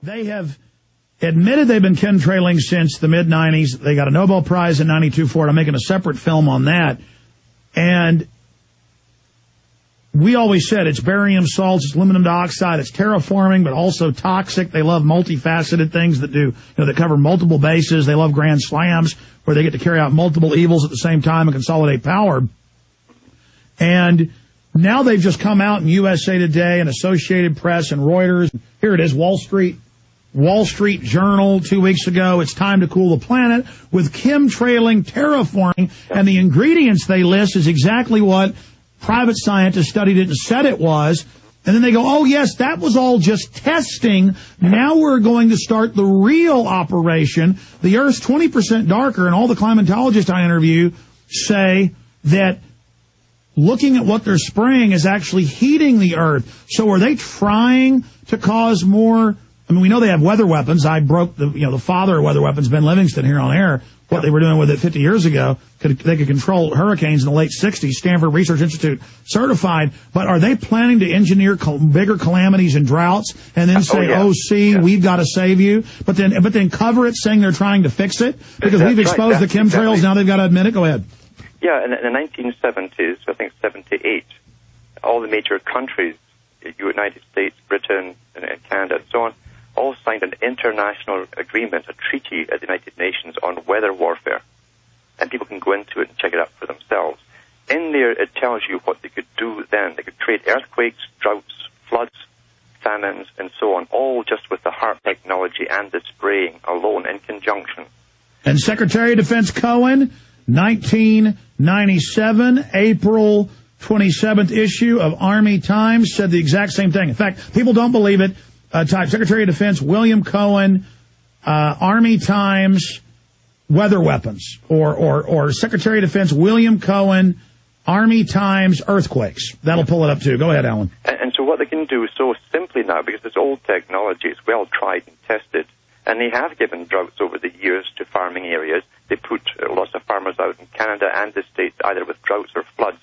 They have admitted they've been chemtrailing since the mid-'90s. They got a Nobel Prize in '92 for it. I'm making a separate film on that. And we always said it's barium salts, it's aluminum dioxide, it's terraforming, but also toxic. They love multifaceted things that do, that cover multiple bases. They love grand slams where they get to carry out multiple evils at the same time and consolidate power. And now they've just come out in USA Today and Associated Press and Reuters. Here it is, Wall Street Journal 2 weeks ago. It's time to cool the planet with chemtrailing, terraforming, and the ingredients they list is exactly what private scientists studied it and said it was. And then they go, oh, yes, that was all just testing. Now we're going to start the real operation. The Earth's 20% darker, and all the climatologists I interview say that looking at what they're spraying is actually heating the Earth. So are they trying to cause more? I mean, we know they have weather weapons. I broke the father of weather weapons, Ben Livingston, here on air. What they were doing with it 50 years ago, they could control hurricanes in the late 60s, Stanford Research Institute certified. But are they planning to engineer bigger calamities and droughts and then say, we've got to save you, but then cover it saying they're trying to fix it? Because we've exposed the chemtrails, now they've got to admit it? Go ahead. Yeah, in the 1970s, I think 78, all the major countries, the United States, Britain, and Canada, and so on, all signed an international agreement, a treaty at the United Nations on weather warfare. And people can go into it and check it out for themselves. In there, it tells you what they could do then. They could trade earthquakes, droughts, floods, famines, and so on, all just with the HAARP technology and the spraying alone in conjunction. And Secretary of Defense Cohen, 1997, April 27th issue of Army Times, said the exact same thing. In fact, people don't believe it. Type Secretary of Defense William Cohen, Army Times, weather weapons, or Secretary of Defense William Cohen, Army Times, earthquakes. That'll pull it up too. Go ahead, Alan. And so what they can do so simply now, because it's old technology, it's well tried and tested, and they have given droughts over the years to farming areas. They put lots of farmers out in Canada and the States either with droughts or floods,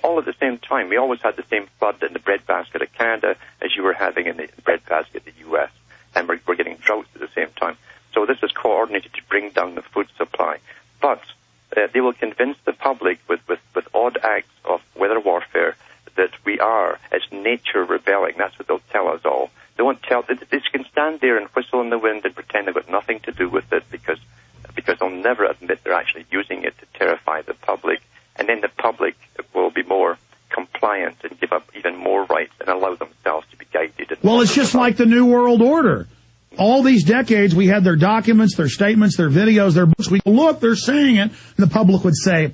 all at the same time. We always had the same flood in the breadbasket of Canada as you were having in the breadbasket of the U.S., and we're getting droughts at the same time. So this is coordinated to bring down the food supply. But they will convince the public with odd acts of weather warfare that we are, as nature, rebelling. That's what they'll tell us all. They won't tell. They can stand there and whistle in the wind and pretend they've got nothing to do with it because they'll never admit they're actually using it to terrify the public. And then the public will be more compliant and give up even more rights and allow themselves to be guided. Well, it's just like the New World Order. All these decades, we had their documents, their statements, their videos, their books. We look, they're saying it. And the public would say,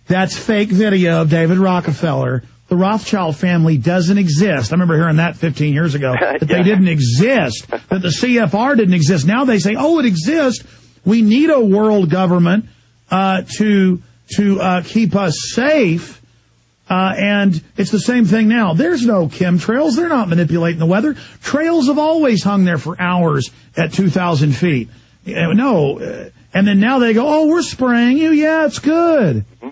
that's fake video of David Rockefeller. The Rothschild family doesn't exist. I remember hearing that 15 years ago, that they didn't exist, that the CFR didn't exist. Now they say, oh, it exists. We need a world government to keep us safe, and it's the same thing now. There's no chemtrails. They're not manipulating the weather. Trails have always hung there for hours at 2,000 feet. No, and then now they go, oh, we're spraying you. Yeah, it's good. Mm-hmm.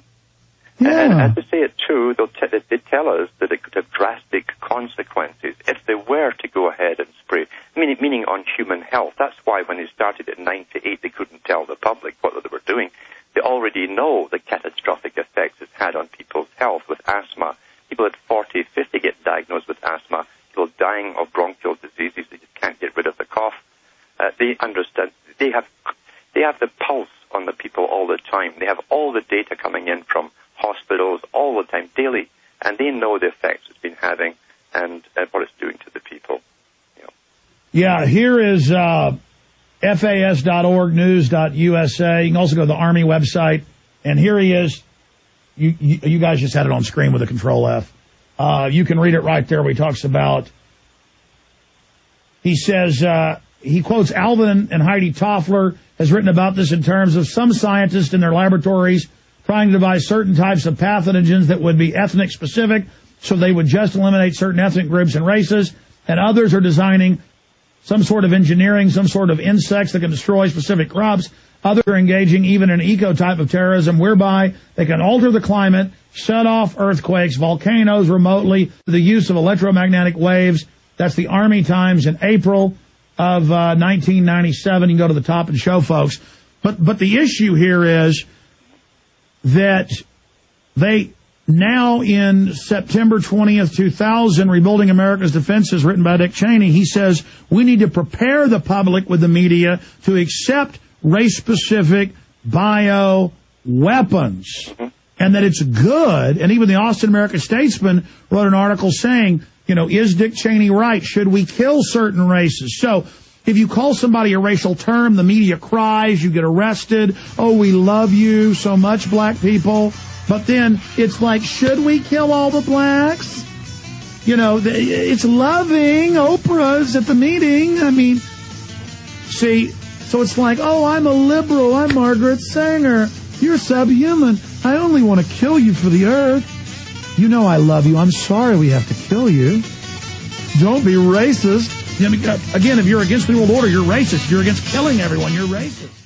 Yeah. And to say it too, they tell us that it could have drastic consequences if they were to go ahead and spray, meaning on human health. That's why when they started in 98, they couldn't tell the public what they were doing. They already know the catastrophic effects it's had on people's health with asthma. People at 40, 50 get diagnosed with asthma. People dying of bronchial diseases. They just can't get rid of the cough. They understand. They have the pulse on the people all the time. They have all the data coming in from hospitals all the time, daily, and they know the effects it's been having and what it's doing to the people. Yeah, here is FAS.org, news.usa. You can also go to the Army website, and here he is. You guys just had it on screen with a Control F. You can read it right there where he talks about, he says, he quotes Alvin and Heidi Toffler has written about this in terms of some scientists in their laboratories trying to devise certain types of pathogens that would be ethnic specific, so they would just eliminate certain ethnic groups and races, and others are designing some sort of engineering, some sort of insects that can destroy specific crops. Others are engaging even in eco type of terrorism whereby they can alter the climate, shut off earthquakes, volcanoes remotely, the use of electromagnetic waves. That's the Army Times in April. of 1997. You can go to the top and show folks. But the issue here is that they now in September 20th, 2000, Rebuilding America's Defenses, written by Dick Cheney, he says we need to prepare the public with the media to accept race-specific bioweapons, and that it's good. And even the Austin American-Statesman wrote an article saying, you know, is Dick Cheney right? Should we kill certain races? So if you call somebody a racial term, the media cries, you get arrested. Oh, we love you so much, black people. But then it's like, should we kill all the blacks? You know, it's loving. Oprah's at the meeting. I mean, see, so it's like, oh, I'm a liberal. I'm Margaret Sanger. You're subhuman. I only want to kill you for the earth. You know I love you. I'm sorry we have to kill you. Don't be racist. Again, if you're against the world order, you're racist. If you're against killing everyone, you're racist.